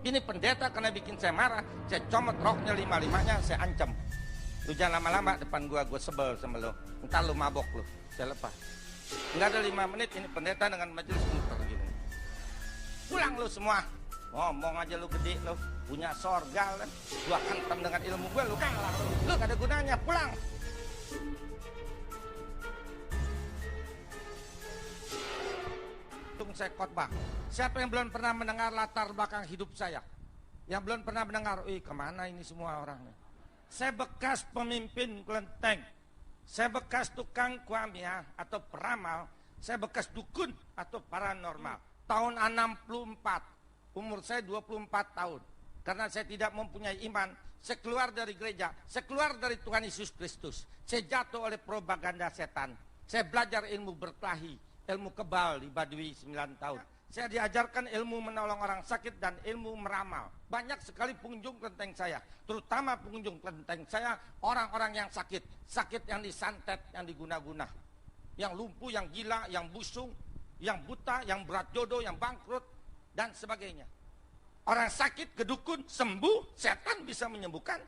Ini pendeta karena bikin saya marah, saya comot roknya lima-limanya, saya ancam. Lu jangan lama-lama depan gua sebel sama lu. Entar lu mabok lu, saya lepas. Nggak ada 5 menit, ini pendeta dengan majelis muter gini. Pulang lu semua. Ngomong aja lu gede lu, punya sorga kan. Gua hantam dengan ilmu gua, lu kalah lu gak ada gunanya, pulang. Saya khotbah. Siapa yang belum pernah mendengar latar belakang hidup saya? Yang belum pernah mendengar, kemana ini semua orangnya? Saya bekas pemimpin kelenteng. Saya bekas tukang kuamia atau peramal. Saya bekas dukun atau paranormal. Tahun 64, umur saya 24 tahun. Karena saya tidak mempunyai iman, saya keluar dari gereja. Saya keluar dari Tuhan Yesus Kristus. Saya jatuh oleh propaganda setan. Saya belajar ilmu berkelahi. Ilmu kebal di Baduy 9 tahun. Saya diajarkan ilmu menolong orang sakit dan ilmu meramal. Banyak sekali pengunjung kelenteng saya. Terutama pengunjung kelenteng saya, orang-orang yang sakit. Sakit yang disantet, yang diguna-guna. Yang lumpuh, yang gila, yang busung, yang buta, yang berat jodoh, yang bangkrut, dan sebagainya. Orang sakit ke dukun, sembuh, setan bisa menyembuhkan.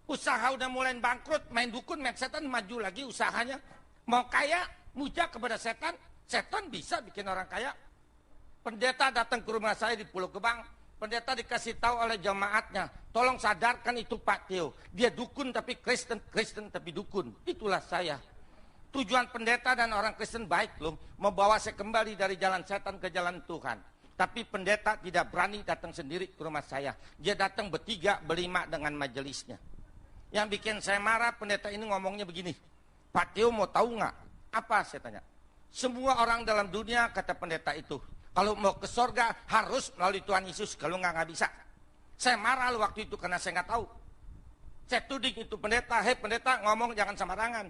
Usaha udah mulai bangkrut, main dukun, main setan, maju lagi usahanya. Mau kaya, muja kepada setan, setan bisa bikin orang kaya. Pendeta datang ke rumah saya di Pulau Gebang, pendeta dikasih tahu oleh jemaatnya, tolong sadarkan itu Pak Tio, dia dukun tapi Kristen, Kristen tapi dukun. Itulah saya. Tujuan pendeta dan orang Kristen baik loh, membawa saya kembali dari jalan setan ke jalan Tuhan. Tapi pendeta tidak berani datang sendiri ke rumah saya. Dia datang bertiga, berlima dengan majelisnya. Yang bikin saya marah, pendeta ini ngomongnya begini, Pak Tio mau tahu nggak? Apa saya tanya? Semua orang dalam dunia, kata pendeta itu, kalau mau ke sorga harus melalui Tuhan Yesus, kalau nggak bisa. Saya marah waktu itu karena saya nggak tahu. Saya tuding itu pendeta, hei pendeta ngomong jangan sembarangan.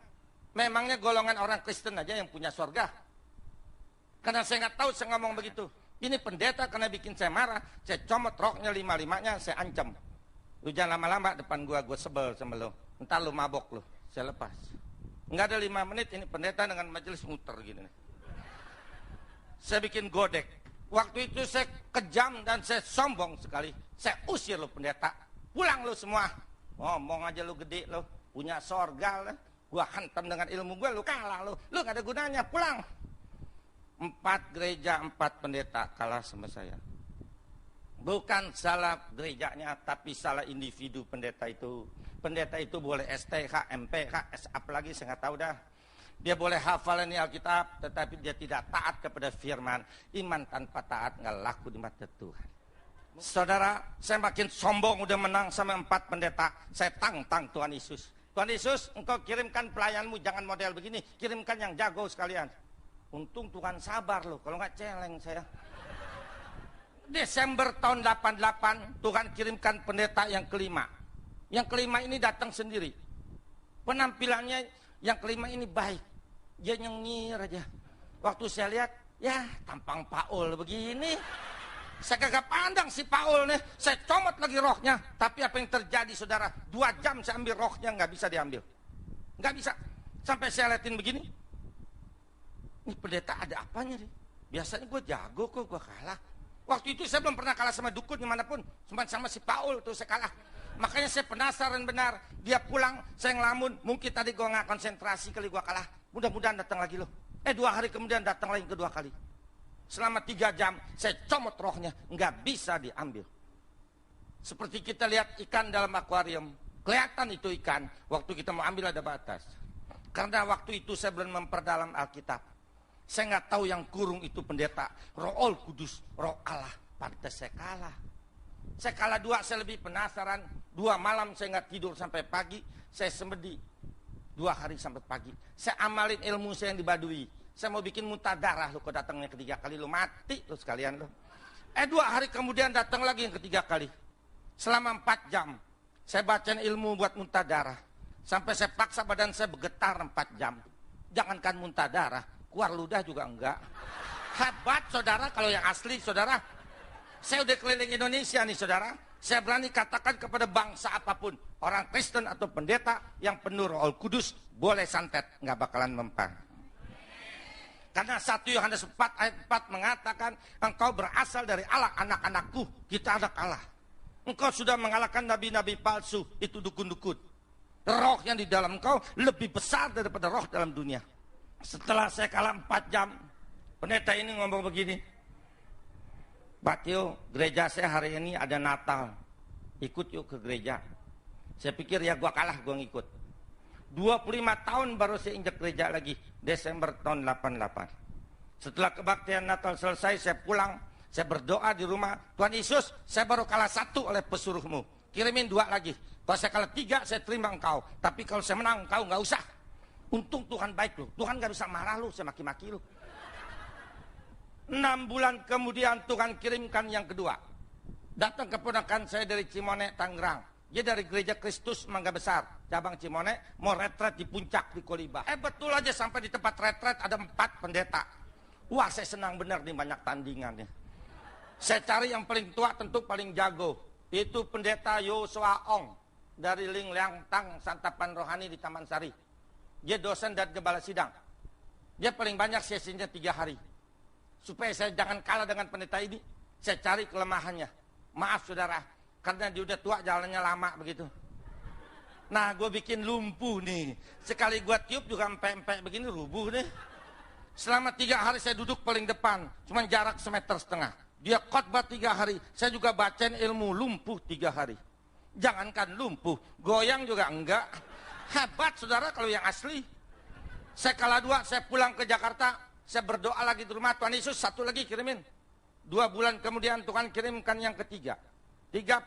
Memangnya golongan orang Kristen aja yang punya sorga? Karena saya nggak tahu, saya ngomong begitu. Ini pendeta karena bikin saya marah, saya comot roknya lima-limanya, saya ancam. Lu jangan lama-lama depan gua sebel sama lu. Entar lu mabok lu, saya lepas. Nggak ada 5 menit, ini pendeta dengan majelis muter gini. Saya bikin godek. Waktu itu saya kejam dan saya sombong sekali. Saya usir lu pendeta. Pulang lu semua. Ngomong aja lu gede lu, punya sorga lu. Gua hantam dengan ilmu gua, lu kalah lu. Lu gak ada gunanya, pulang. 4 gereja, 4 pendeta kalah sama saya. Bukan salah gerejanya, tapi salah individu pendeta itu. Pendeta itu boleh STH, MPH, apalagi saya nggak tahu dah. Dia boleh hafal ini Alkitab, tetapi dia tidak taat kepada firman. Iman tanpa taat nggak laku di mata Tuhan. Saudara, saya makin sombong udah menang sama 4 pendeta. Saya tantang Tuhan Yesus. Tuhan Yesus, engkau kirimkan pelayanmu, jangan model begini. Kirimkan yang jago sekalian. Untung Tuhan sabar loh, kalau nggak celeng saya. Desember tahun 88, Tuhan kirimkan pendeta yang kelima. Yang kelima ini datang sendiri. Penampilannya yang kelima ini baik. Dia nyengir aja. Waktu saya lihat, ya tampang Paul begini. Saya kagak pandang si Paul nih. Saya comot lagi rohnya. Tapi apa yang terjadi saudara? 2 jam saya ambil rohnya, nggak bisa diambil. Nggak bisa. Sampai saya liatin begini. Ini pendeta ada apanya nih? Biasanya gue jago kok, gue kalah. Waktu itu saya belum pernah kalah sama dukun dimanapun. Cuma sama si Paul tuh saya kalah. Makanya saya penasaran benar. Dia pulang, saya ngelamun. Mungkin tadi gue nggak konsentrasi kali gue kalah. Mudah-mudahan datang lagi loh. 2 hari kemudian datang lagi kedua kali. Selama 3 jam saya comot rohnya. Nggak bisa diambil. Seperti kita lihat ikan dalam akuarium. Kelihatan itu ikan. Waktu kita mau ambil ada batas. Karena waktu itu saya belum memperdalam Alkitab. Saya nggak tahu yang kurung itu pendeta. Roh Kudus, roh Allah. Pantas saya kalah. Saya kalah 2, saya lebih penasaran. 2 malam saya nggak tidur sampai pagi. Saya semedi 2 hari sampai pagi. Saya amalin ilmu saya yang di Baduy. Saya mau bikin muntah darah. Lu kok datangnya 3 kali, lu mati lu sekalian lu. 2 hari kemudian datang lagi yang 3 kali. Selama 4 jam. Saya bacain ilmu buat muntah darah. Sampai saya paksa badan saya bergetar 4 jam. Jangankan muntah darah. Keluar ludah juga enggak. Hebat saudara kalau yang asli saudara. Saya udah keliling Indonesia nih saudara. Saya berani katakan kepada bangsa apapun. Orang Kristen atau pendeta yang penuh Roh Kudus boleh santet. Nggak bakalan mempan. Karena 1 Yohanes 4 ayat 4 mengatakan, engkau berasal dari Allah, anak-anakku. Kita anak Allah. Engkau sudah mengalahkan nabi-nabi palsu, itu dukun-dukun. Roh yang di dalam engkau lebih besar daripada roh dalam dunia. Setelah saya kalah 4 jam, pendeta ini ngomong begini, Pak Tio, gereja saya hari ini ada Natal, ikut yuk ke gereja. Saya pikir ya gua kalah, gua ngikut. 25 tahun baru saya injak gereja lagi, Desember tahun 88. Setelah kebaktian Natal selesai, saya pulang, saya berdoa di rumah, Tuhan Yesus, saya baru kalah 1 oleh pesuruhmu, kirimin 2 lagi. Kalau saya kalah 3, saya terima engkau. Tapi kalau saya menang, engkau nggak usah. Untung Tuhan baik loh, Tuhan nggak bisa marah lu, saya maki-maki lu. 6 bulan kemudian Tuhan kirimkan yang kedua. Datang keponakan saya dari Cimone, Tangerang. Dia dari Gereja Kristus Mangga Besar, cabang Cimone, mau retret di puncak di Kolibah. Betul aja sampai di tempat retret ada 4 pendeta. Wah, saya senang benar nih, banyak tandingannya. Saya cari yang paling tua, tentu paling jago. Itu pendeta Yosua Ong dari Ling Liang Tang Santapan Rohani di Taman Sari. Dia dosen dan gembala sidang. Dia paling banyak sesinya 3 hari. Supaya saya jangan kalah dengan pendeta ini, saya cari kelemahannya. Maaf saudara, karena dia udah tua, jalannya lama begitu. Nah, gue bikin lumpuh nih. Sekali gue tiup juga empek-empek begini, rubuh nih. Selama 3 hari saya duduk paling depan, cuman jarak 1,5 meter. Dia khotbah 3 hari, saya juga bacain ilmu, lumpuh 3 hari. Jangankan lumpuh, goyang juga enggak. Hebat saudara kalau yang asli. Saya kalah 2, saya pulang ke Jakarta, saya berdoa lagi di rumah, Tuhan Yesus 1 lagi kirimin. 2 bulan kemudian Tuhan kirimkan yang ketiga. 3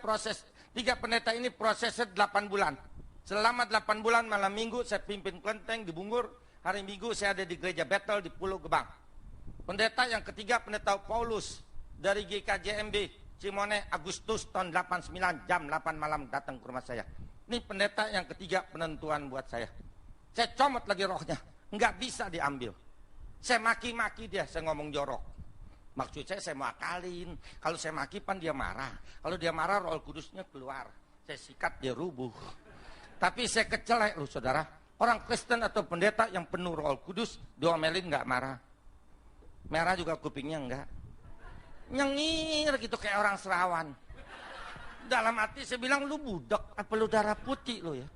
pendeta ini prosesnya 8 bulan. Selama 8 bulan malam minggu saya pimpin kelenteng di Bungur. Hari Minggu saya ada di gereja Bethel di Pulau Gebang. Pendeta yang ketiga, pendeta Paulus dari GKJMB Cimone, Agustus tahun 89 jam 8 malam datang ke rumah saya. Ini pendeta yang ketiga penentuan buat saya. Saya comot lagi rohnya, nggak bisa diambil. Saya maki-maki dia, saya ngomong jorok. Maksud saya mau akalin. Kalau saya maki pan dia marah. Kalau dia marah Roh Kudusnya keluar. Saya sikat dia rubuh. Tapi saya kecelek loh saudara. Orang Kristen atau pendeta yang penuh Roh Kudus diomelin nggak marah. Merah juga kupingnya enggak. Nyengir gitu kayak orang Serawan. Dalam hati saya bilang, lu budak apa lu darah putih lo ya.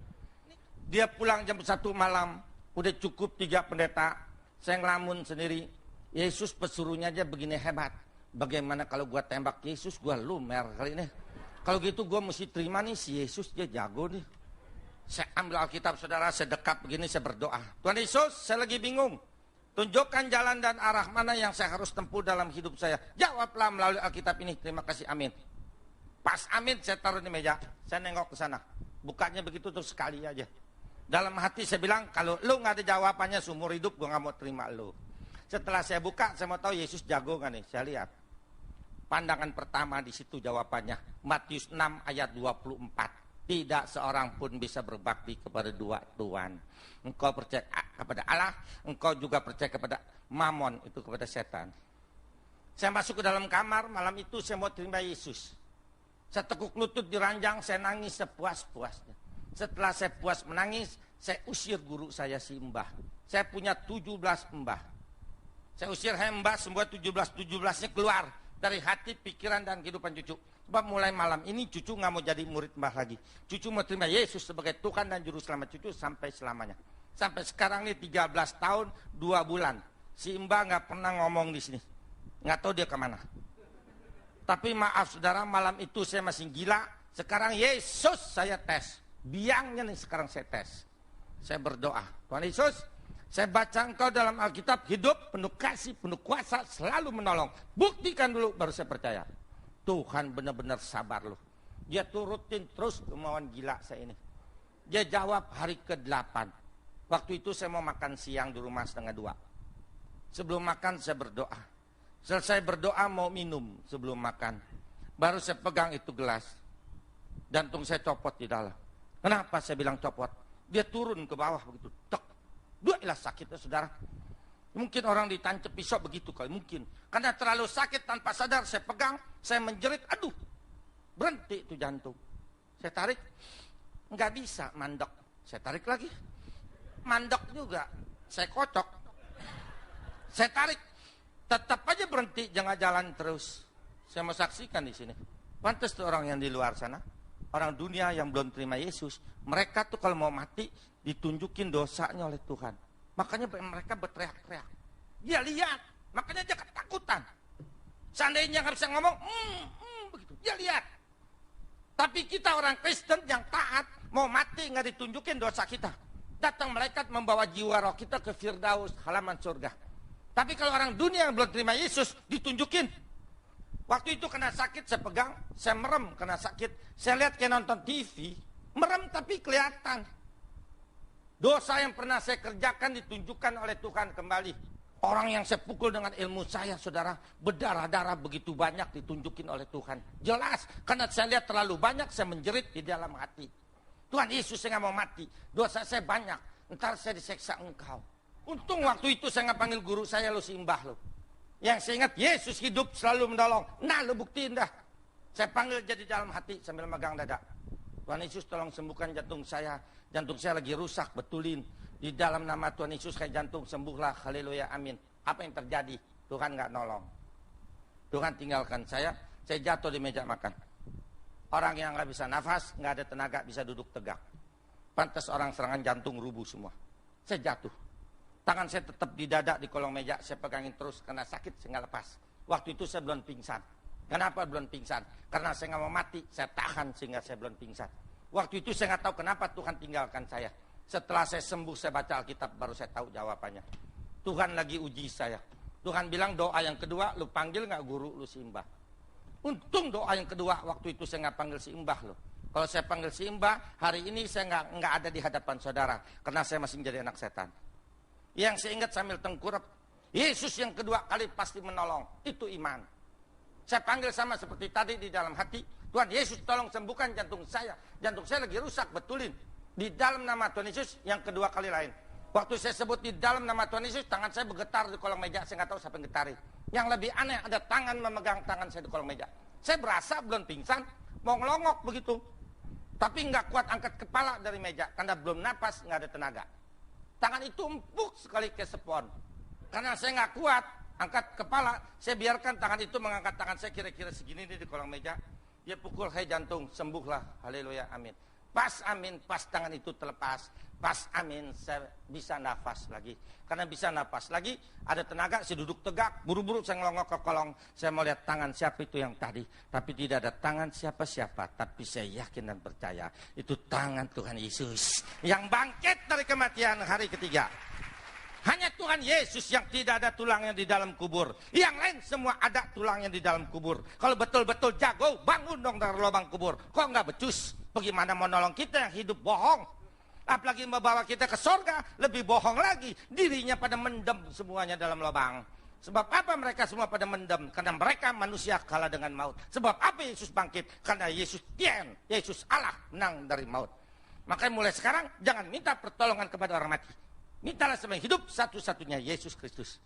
Dia pulang jam 1 malam, udah cukup 3 pendeta. Saya ngelamun sendiri. Yesus pesuruhnya aja begini hebat. Bagaimana kalau gua tembak Yesus, gua lumer kali ini. Kalau gitu gua mesti terima nih si Yesus, dia jago nih. Saya ambil Alkitab saudara, saya dekat begini, saya berdoa. Tuhan Yesus, saya lagi bingung. Tunjukkan jalan dan arah mana yang saya harus tempuh dalam hidup saya. Jawablah melalui Alkitab ini. Terima kasih, amin. Pas amin, saya taruh di meja. Saya nengok ke sana. Bukanya begitu terus sekali aja. Dalam hati saya bilang, kalau lu gak ada jawabannya seumur hidup, gue gak mau terima lu. Setelah saya buka, saya mau tahu Yesus jago gak nih. Saya lihat. Pandangan pertama di situ jawabannya. Matius 6 ayat 24. Tidak seorang pun bisa berbakti kepada 2 Tuhan. Engkau percaya kepada Allah, engkau juga percaya kepada Mamon, itu kepada setan. Saya masuk ke dalam kamar, malam itu saya mau terima Yesus. Saya tekuk lutut di ranjang, saya nangis sepuas-puasnya. Setelah saya puas menangis, saya usir guru saya si Mbah. Saya punya 17 Mbah. Saya usir Mbah, semua 17-17-nya keluar dari hati, pikiran, dan kehidupan cucu. Sebab mulai malam ini cucu nggak mau jadi murid Mbah lagi. Cucu mau terima Yesus sebagai Tuhan dan Juru Selamat cucu sampai selamanya. Sampai sekarang ini 13 tahun 2 bulan. Si Mbah nggak pernah ngomong di sini. Nggak tahu dia kemana. Tapi maaf saudara, malam itu saya masih gila. Sekarang Yesus saya tes. Biangnya nih sekarang saya tes. Saya berdoa. Tuhan Yesus, saya baca engkau dalam Alkitab, hidup, penuh kasih, penuh kuasa, selalu menolong. Buktikan dulu baru saya percaya. Tuhan benar-benar sabar loh. Dia turutin terus kemauan gila saya ini. Dia jawab hari ke-8. Waktu itu saya mau makan siang di rumah 1:30. Sebelum makan saya berdoa. Selesai berdoa mau minum sebelum makan. Baru saya pegang itu gelas. Jantung saya copot di dalam. Kenapa saya bilang copot? Dia turun ke bawah begitu. Tek. Dua ilah sakitnya saudara. Mungkin orang ditancap pisau begitu kali. Mungkin. Karena terlalu sakit tanpa sadar saya pegang. Saya menjerit. Aduh. Berhenti itu jantung. Saya tarik. Nggak bisa mandek. Saya tarik lagi. Mandek juga. Saya kocok. Saya tarik, tetap aja berhenti, jangan jalan terus. Saya mau saksikan di sini. Pantas tuh orang yang di luar sana, orang dunia yang belum terima Yesus, mereka tuh kalau mau mati ditunjukin dosanya oleh Tuhan. Makanya mereka berteriak-teriak. Dia lihat, makanya dia ketakutan. Seandainya nggak bisa ngomong, begitu. Dia lihat. Tapi kita orang Kristen yang taat, mau mati nggak ditunjukin dosa kita. Datang malaikat membawa jiwa roh kita ke Firdaus, halaman surga. Tapi kalau orang dunia yang belum terima Yesus, ditunjukin. Waktu itu kena sakit, saya pegang, saya merem kena sakit. Saya lihat kayak nonton TV, merem tapi kelihatan. Dosa yang pernah saya kerjakan ditunjukkan oleh Tuhan kembali. Orang yang saya pukul dengan ilmu saya, saudara, berdarah-darah begitu banyak ditunjukin oleh Tuhan. Jelas, karena saya lihat terlalu banyak, saya menjerit di dalam hati. Tuhan Yesus, saya nggak mau mati. Dosa saya banyak, ntar saya diseksa Engkau. Untung waktu itu saya nggak panggil guru saya, lo simbah lo. Yang saya ingat, Yesus hidup selalu menolong. Nah, lo buktiin dah. Saya panggil jadi dalam hati sambil megang dada. Tuhan Yesus tolong sembuhkan jantung saya. Jantung saya lagi rusak, betulin. Di dalam nama Tuhan Yesus kayak jantung sembuhlah. Haleluya, amin. Apa yang terjadi? Tuhan nggak nolong. Tuhan tinggalkan saya jatuh di meja makan. Orang yang nggak bisa nafas, nggak ada tenaga, bisa duduk tegak. Pantas orang serangan jantung rubuh semua. Saya jatuh. Tangan saya tetap di dada di kolong meja, saya pegangin terus karena sakit, saya nggak lepas. Waktu itu saya belum pingsan. Kenapa belum pingsan? Karena saya nggak mau mati, saya tahan sehingga saya belum pingsan. Waktu itu saya nggak tahu kenapa Tuhan tinggalkan saya. Setelah saya sembuh, saya baca Alkitab, baru saya tahu jawabannya. Tuhan lagi uji saya. Tuhan bilang doa yang kedua, lu panggil nggak guru, lu simbah. Untung doa yang kedua, waktu itu saya nggak panggil simbah loh. Kalau saya panggil simbah, hari ini saya nggak ada di hadapan saudara. Karena saya masih menjadi anak setan. Yang saya ingat sambil tengkurap, Yesus yang kedua kali pasti menolong. Itu iman. Saya panggil sama seperti tadi di dalam hati. Tuhan Yesus tolong sembuhkan jantung saya. Jantung saya lagi rusak, betulin. Di dalam nama Tuhan Yesus yang kedua kali lain. Waktu saya sebut di dalam nama Tuhan Yesus, tangan saya bergetar di kolong meja. Saya nggak tahu siapa yang getarin. Yang lebih aneh, ada tangan memegang tangan saya di kolong meja. Saya berasa belum pingsan, mau ngelongok begitu. Tapi nggak kuat angkat kepala dari meja. Karena belum napas, nggak ada tenaga. Tangan itu empuk sekali ke spon. Karena saya nggak kuat angkat kepala, saya biarkan tangan itu mengangkat tangan saya kira-kira segini nih di kolong meja. Dia pukul, hai jantung, sembuhlah, haleluya, amin. Pas amin, pas tangan itu terlepas. Pas amin, saya bisa nafas lagi. Karena bisa nafas lagi, ada tenaga, saya duduk tegak. Buru-buru saya ngelongok ke kolong. Saya mau lihat tangan siapa itu yang tadi. Tapi tidak ada tangan siapa-siapa. Tapi saya yakin dan percaya, itu tangan Tuhan Yesus. Yang bangkit dari kematian hari ketiga. Hanya Tuhan Yesus yang tidak ada tulangnya di dalam kubur. Yang lain semua ada tulangnya di dalam kubur. Kalau betul-betul jago, bangun dong dari lubang kubur. Kok nggak becus? Bagaimana mau nolong kita yang hidup bohong? Apalagi membawa kita ke sorga, lebih bohong lagi. Dirinya pada mendem semuanya dalam lubang. Sebab apa mereka semua pada mendem? Karena mereka manusia kalah dengan maut. Sebab apa Yesus bangkit? Karena Yesus Tien, Yesus Allah menang dari maut. Makanya mulai sekarang jangan minta pertolongan kepada orang mati. Mintalah sama yang hidup, satu-satunya Yesus Kristus.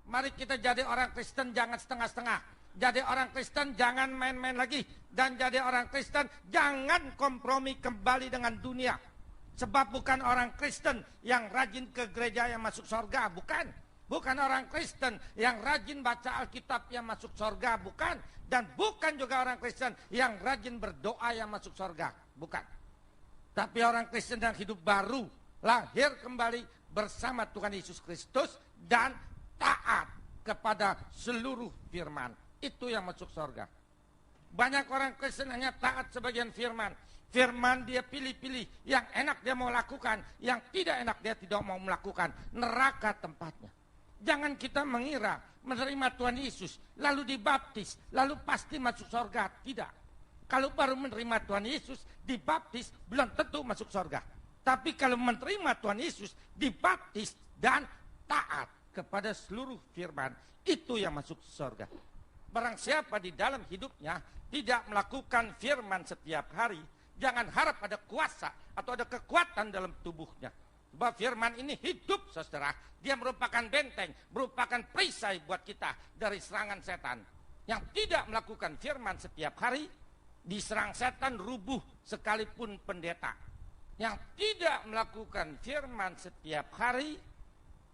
Mari kita jadi orang Kristen jangan setengah-setengah. Jadi orang Kristen jangan main-main lagi. Dan jadi orang Kristen jangan kompromi kembali dengan dunia. Sebab bukan orang Kristen yang rajin ke gereja yang masuk surga, bukan. Bukan orang Kristen yang rajin baca Alkitab yang masuk surga, bukan. Dan bukan juga orang Kristen yang rajin berdoa yang masuk surga, bukan. Tapi orang Kristen yang hidup baru, lahir kembali bersama Tuhan Yesus Kristus dan taat kepada seluruh firman. Itu yang masuk surga. Banyak orang Kristen hanya taat sebagian firman. Firman dia pilih-pilih, yang enak dia mau lakukan, yang tidak enak dia tidak mau melakukan. Neraka tempatnya. Jangan kita mengira menerima Tuhan Yesus, lalu dibaptis, lalu pasti masuk surga. Tidak. Kalau baru menerima Tuhan Yesus, dibaptis, belum tentu masuk surga. Tapi kalau menerima Tuhan Yesus, dibaptis dan taat kepada seluruh firman, itu yang masuk surga. Barang siapa di dalam hidupnya tidak melakukan firman setiap hari, jangan harap ada kuasa atau ada kekuatan dalam tubuhnya. Sebab firman ini hidup, saudara. Dia merupakan benteng, merupakan perisai buat kita dari serangan setan. Yang tidak melakukan firman setiap hari, diserang setan rubuh sekalipun pendeta. Yang tidak melakukan firman setiap hari,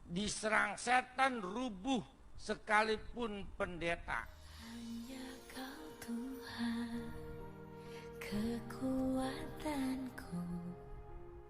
diserang setan rubuh sekalipun pendeta. Hanya Kau Tuhan, kekuatanku.